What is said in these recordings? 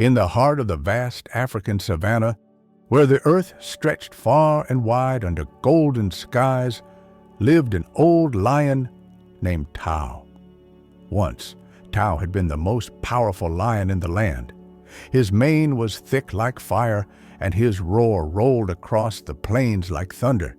In the heart of the vast African savanna, where the earth stretched far and wide under golden skies, lived an old lion named Tao. Once, Tao had been the most powerful lion in the land. His mane was thick like fire, and his roar rolled across the plains like thunder.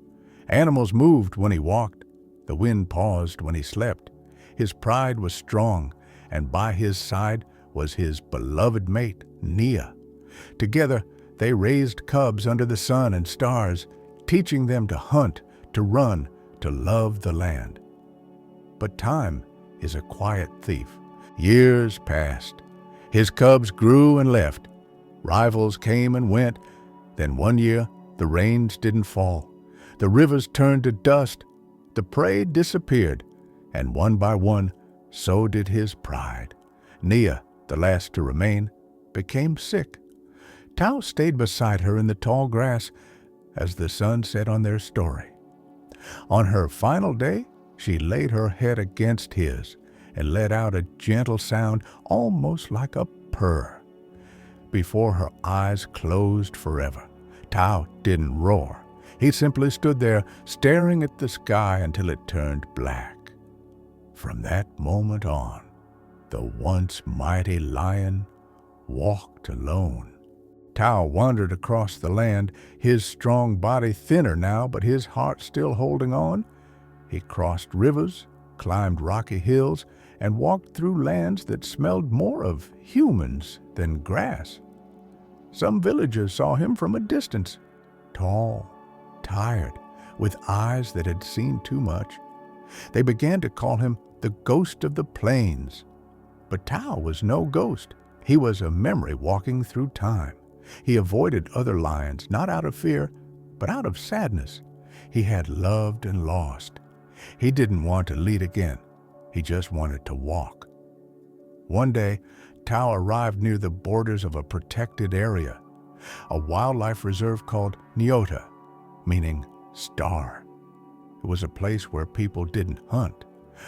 Animals moved when he walked. The wind paused when he slept. His pride was strong, and by his side was his beloved mate, Nia. Together, they raised cubs under the sun and stars, teaching them to hunt, to run, to love the land. But time is a quiet thief. Years passed. His cubs grew and left. Rivals came and went. Then one year, the rains didn't fall. The rivers turned to dust. The prey disappeared. And one by one, so did his pride. Nia, the last to remain, became sick. Tao stayed beside her in the tall grass as the sun set on their story. On her final day, she laid her head against his and let out a gentle sound almost like a purr. Before her eyes closed forever, Tao didn't roar. He simply stood there staring at the sky until it turned black. From that moment on, the once mighty lion walked alone. Tao wandered across the land, his strong body thinner now, but his heart still holding on. He crossed rivers, climbed rocky hills, and walked through lands that smelled more of humans than grass. Some villagers saw him from a distance, tall, tired, with eyes that had seen too much. They began to call him the ghost of the plains. But Tao was no ghost. He was a memory walking through time. He avoided other lions, not out of fear, but out of sadness. He had loved and lost. He didn't want to lead again. He just wanted to walk. One day, Tao arrived near the borders of a protected area, a wildlife reserve called Nyota, meaning star. It was a place where people didn't hunt,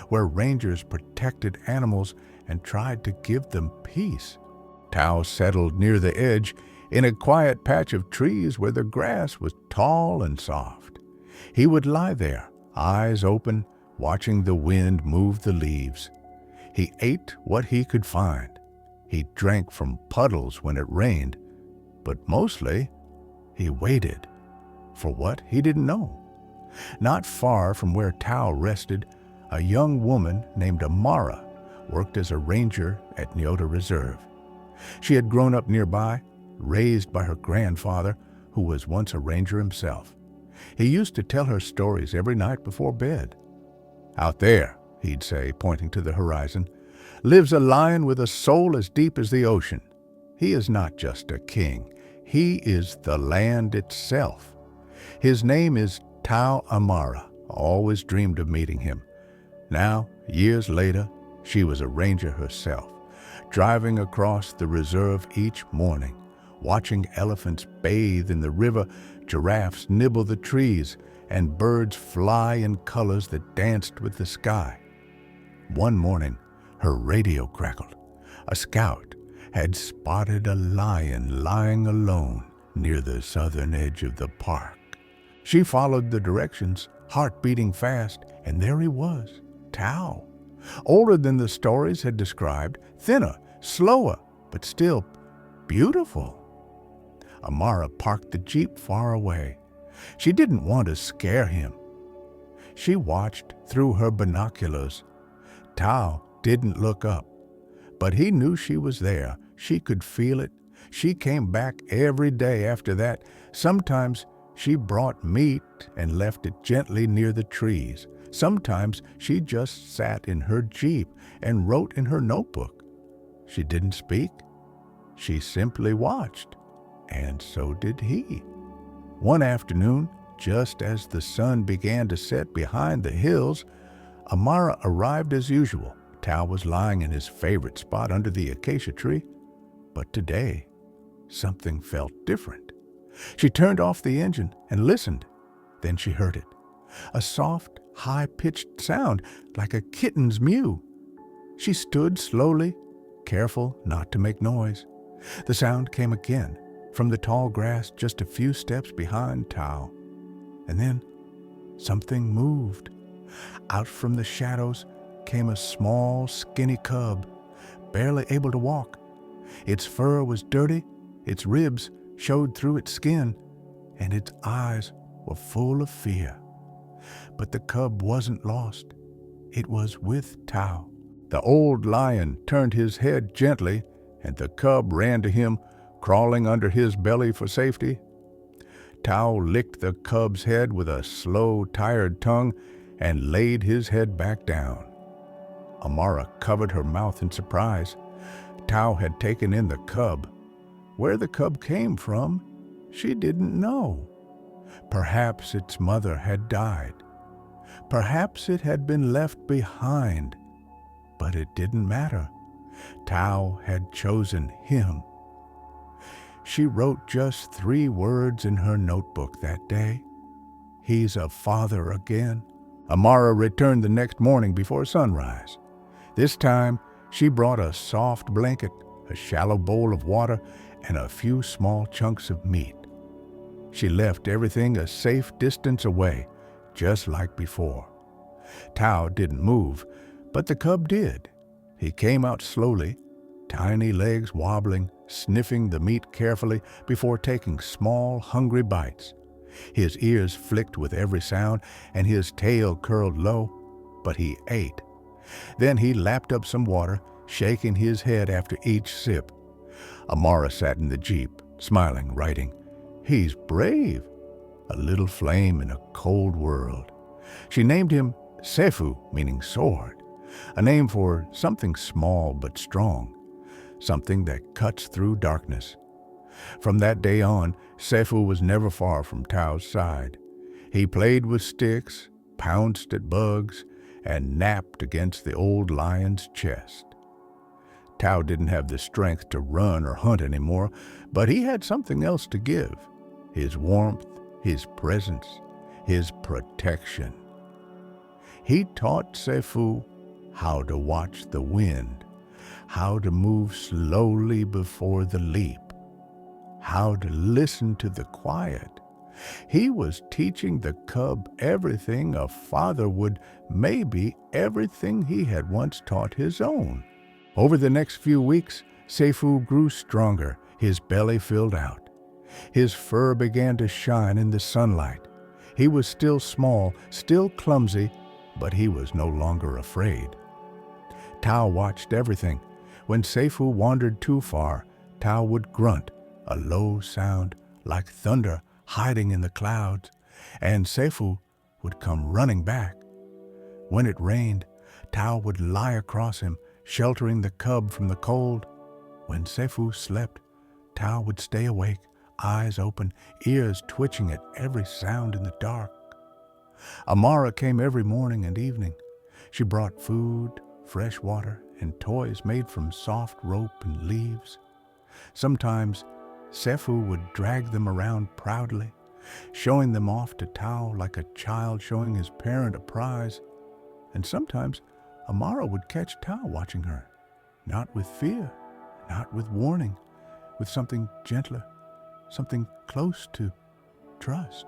where rangers protected animals and tried to give them peace. Tao settled near the edge in a quiet patch of trees where the grass was tall and soft. He would lie there, eyes open, watching the wind move the leaves. He ate what he could find. He drank from puddles when it rained, but mostly he waited for what he didn't know. Not far from where Tao rested, a young woman named Amara worked as a ranger at Nyota Reserve. She had grown up nearby, raised by her grandfather, who was once a ranger himself. He used to tell her stories every night before bed. "Out there," he'd say, pointing to the horizon, "lives a lion with a soul as deep as the ocean. He is not just a king. He is the land itself. His name is Tao Amara. Always dreamed of meeting him." Now, years later, she was a ranger herself, driving across the reserve each morning, watching elephants bathe in the river, giraffes nibble the trees, and birds fly in colors that danced with the sky. One morning, her radio crackled. A scout had spotted a lion lying alone near the southern edge of the park. She followed the directions, heart beating fast, and there he was, Tao. Older than the stories had described, thinner, slower, but still beautiful. Amara parked the jeep far away. She didn't want to scare him. She watched through her binoculars. Tao didn't look up, but he knew she was there. She could feel it. She came back every day after that. Sometimes she brought meat and left it gently near the trees. Sometimes she just sat in her jeep and wrote in her notebook. She didn't speak. She simply watched, and so did he. One afternoon, just as the sun began to set behind the hills, Amara arrived as usual. Tao was lying in his favorite spot under the acacia tree. But today, something felt different. She turned off the engine and listened. Then she heard it. A soft, high-pitched sound like a kitten's mew. She stood slowly, careful not to make noise. The sound came again from the tall grass just a few steps behind Tao. And then something moved. Out from the shadows came a small, skinny cub, barely able to walk. Its fur was dirty, its ribs showed through its skin, and its eyes were full of fear. But the cub wasn't lost. It was with Tao. The old lion turned his head gently, and the cub ran to him, crawling under his belly for safety. Tao licked the cub's head with a slow, tired tongue and laid his head back down. Amara covered her mouth in surprise. Tao had taken in the cub. Where the cub came from, she didn't know. Perhaps its mother had died. Perhaps it had been left behind. But it didn't matter. Tao had chosen him. She wrote just 3 words in her notebook that day. He's a father again. Amara returned the next morning before sunrise. This time, she brought a soft blanket, a shallow bowl of water, and a few small chunks of meat. She left everything a safe distance away, just like before. Tao didn't move, but the cub did. He came out slowly, tiny legs wobbling, sniffing the meat carefully before taking small, hungry bites. His ears flicked with every sound, and his tail curled low, but he ate. Then he lapped up some water, shaking his head after each sip. Amara sat in the jeep, smiling, writing, "He's brave, a little flame in a cold world." She named him Sefu, meaning sword, a name for something small but strong, something that cuts through darkness. From that day on, Sefu was never far from Tao's side. He played with sticks, pounced at bugs, and napped against the old lion's chest. Tao didn't have the strength to run or hunt anymore, but he had something else to give: his warmth, his presence, his protection. He taught Sefu how to watch the wind, how to move slowly before the leap, how to listen to the quiet. He was teaching the cub everything a father would, maybe everything he had once taught his own. Over the next few weeks, Sefu grew stronger, his belly filled out. His fur began to shine in the sunlight. He was still small, still clumsy, but he was no longer afraid. Tao watched everything. When Sefu wandered too far, Tao would grunt, a low sound like thunder hiding in the clouds, and Sefu would come running back. When it rained, Tao would lie across him, sheltering the cub from the cold. When Sefu slept, Tao would stay awake, eyes open, ears twitching at every sound in the dark. Amara came every morning and evening. She brought food, fresh water, and toys made from soft rope and leaves. Sometimes Sefu would drag them around proudly, showing them off to Tao like a child showing his parent a prize. And sometimes Amara would catch Tao watching her, not with fear, not with warning, with something gentler, something close to trust.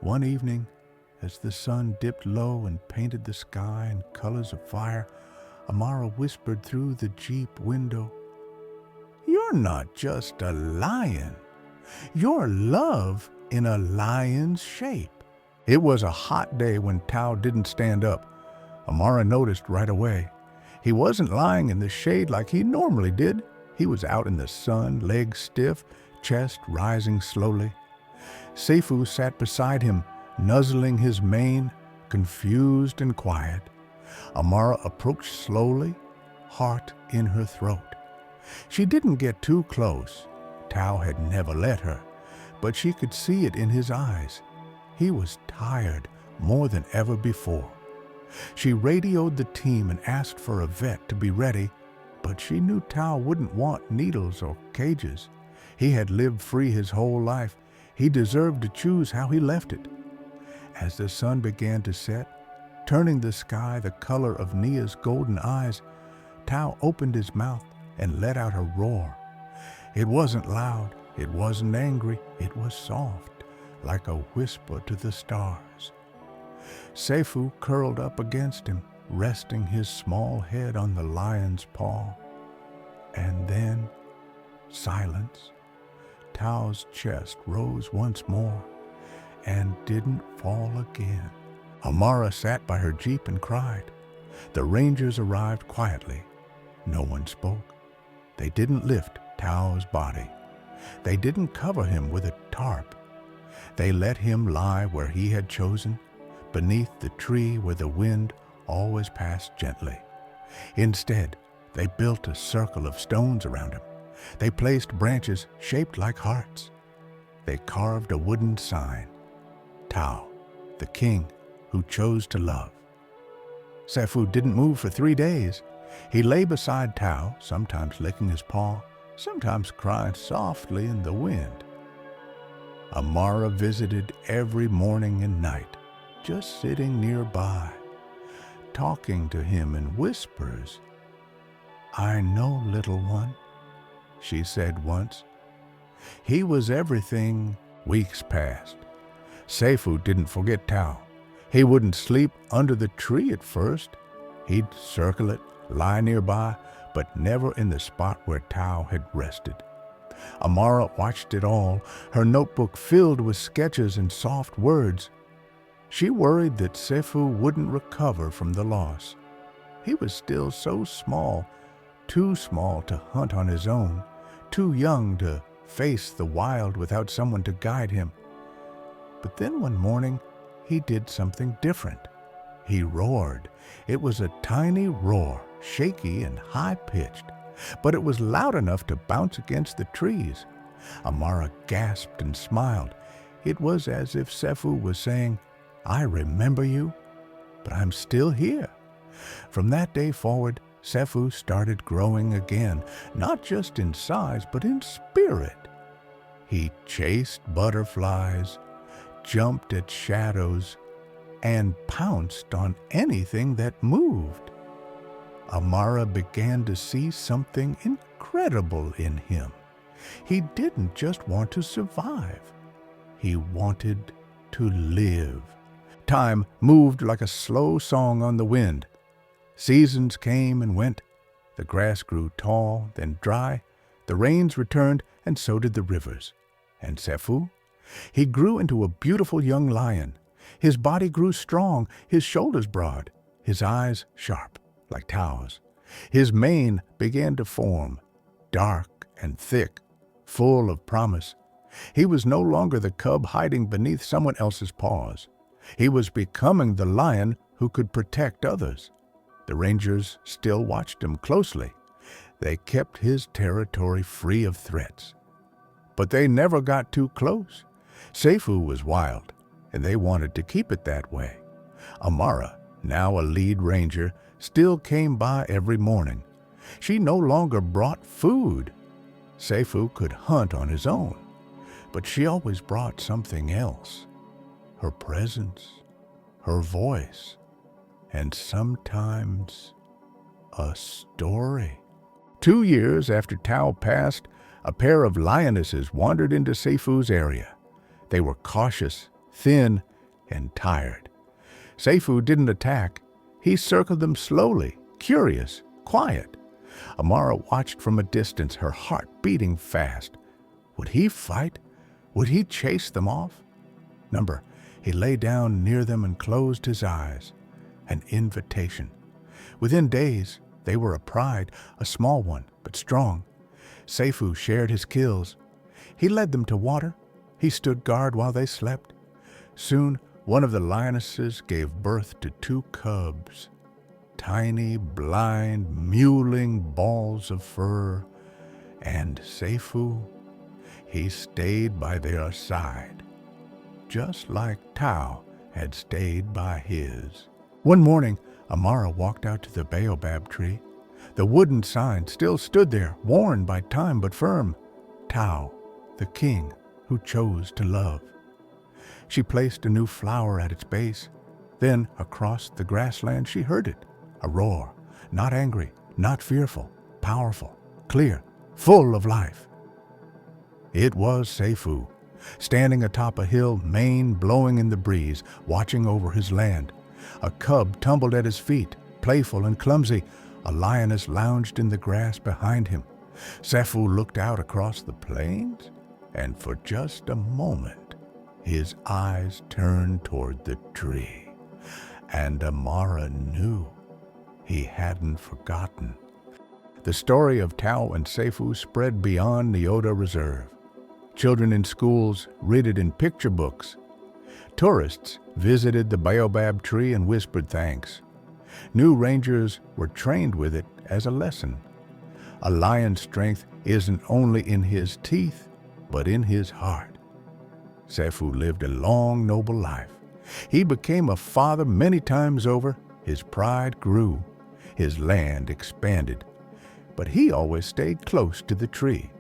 One evening, as the sun dipped low and painted the sky in colors of fire, Amara whispered through the jeep window, "You're not just a lion. You're love in a lion's shape." It was a hot day when Tao didn't stand up. Amara noticed right away. He wasn't lying in the shade like he normally did. He was out in the sun, legs stiff, chest rising slowly. Sefu sat beside him, nuzzling his mane, confused and quiet. Amara approached slowly, heart in her throat. She didn't get too close. Tao had never let her, but she could see it in his eyes. He was tired more than ever before. She radioed the team and asked for a vet to be ready, but she knew Tao wouldn't want needles or cages. He had lived free his whole life. He deserved to choose how he left it. As the sun began to set, turning the sky the color of Nia's golden eyes, Tao opened his mouth and let out a roar. It wasn't loud, it wasn't angry, it was soft, like a whisper to the stars. Sefu curled up against him, resting his small head on the lion's paw. And then, silence. Tao's chest rose once more and didn't fall again. Amara sat by her jeep and cried. The rangers arrived quietly. No one spoke. They didn't lift Tao's body. They didn't cover him with a tarp. They let him lie where he had chosen, beneath the tree where the wind always passed gently. Instead, they built a circle of stones around him. They placed branches shaped like hearts. They carved a wooden sign, Tao, the king who chose to love. Sefu didn't move for 3 days. He lay beside Tao, sometimes licking his paw, sometimes crying softly in the wind. Amara visited every morning and night, just sitting nearby, talking to him in whispers. "I know, little one," she said once. He was everything. Weeks passed. Sefu didn't forget Tao. He wouldn't sleep under the tree at first. He'd circle it, lie nearby, but never in the spot where Tao had rested. Amara watched it all, her notebook filled with sketches and soft words. She worried that Sefu wouldn't recover from the loss. He was still so small, too small to hunt on his own, too young to face the wild without someone to guide him. But then one morning, he did something different. He roared. It was a tiny roar, shaky and high-pitched, but it was loud enough to bounce against the trees. Amara gasped and smiled. It was as if Sefu was saying, "I remember you, but I'm still here." From that day forward, Sefu started growing again, not just in size, but in spirit. He chased butterflies, jumped at shadows, and pounced on anything that moved. Amara began to see something incredible in him. He didn't just want to survive. He wanted to live. Time moved like a slow song on the wind. Seasons came and went. The grass grew tall, then dry. The rains returned, and so did the rivers. And Sefu? He grew into a beautiful young lion. His body grew strong, his shoulders broad, his eyes sharp, like Tao's. His mane began to form, dark and thick, full of promise. He was no longer the cub hiding beneath someone else's paws. He was becoming the lion who could protect others. The rangers still watched him closely. They kept his territory free of threats. But they never got too close. Sefu was wild, and they wanted to keep it that way. Amara, now a lead ranger, still came by every morning. She no longer brought food. Sefu could hunt on his own, but she always brought something else. Her presence, her voice, and sometimes a story. 2 years after Tao passed, a pair of lionesses wandered into Sefu's area. They were cautious, thin, and tired. Sefu didn't attack. He circled them slowly, curious, quiet. Amara watched from a distance, her heart beating fast. Would he fight? Would he chase them off? He lay down near them and closed his eyes. An invitation. Within days, they were a pride, a small one, but strong. Sefu shared his kills. He led them to water. He stood guard while they slept. Soon, one of the lionesses gave birth to 2 cubs. Tiny, blind, mewling balls of fur. And Sefu, he stayed by their side, just like Tao had stayed by his. One morning, Amara walked out to the baobab tree. The wooden sign still stood there, worn by time but firm. Tao, the king who chose to love. She placed a new flower at its base. Then, across the grassland, she heard it. A roar, not angry, not fearful, powerful, clear, full of life. It was Sefu, standing atop a hill, mane blowing in the breeze, watching over his land. A cub tumbled at his feet, playful and clumsy. A lioness lounged in the grass behind him. Sefu looked out across the plains, and for just a moment, his eyes turned toward the tree. And Amara knew he hadn't forgotten. The story of Tao and Seafu spread beyond the Oda Reserve. Children in schools read it in picture books. Tourists visited the baobab tree and whispered thanks. New rangers were trained with it as a lesson. A lion's strength isn't only in his teeth, but in his heart. Sefu lived a long, noble life. He became a father many times over. His pride grew. His land expanded. But he always stayed close to the tree.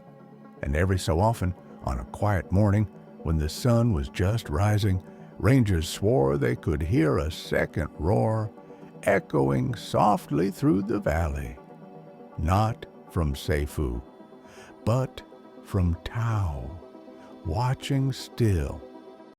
And every so often, on a quiet morning, when the sun was just rising, rangers swore they could hear a second roar echoing softly through the valley. Not from Sefu, but from Tao, watching still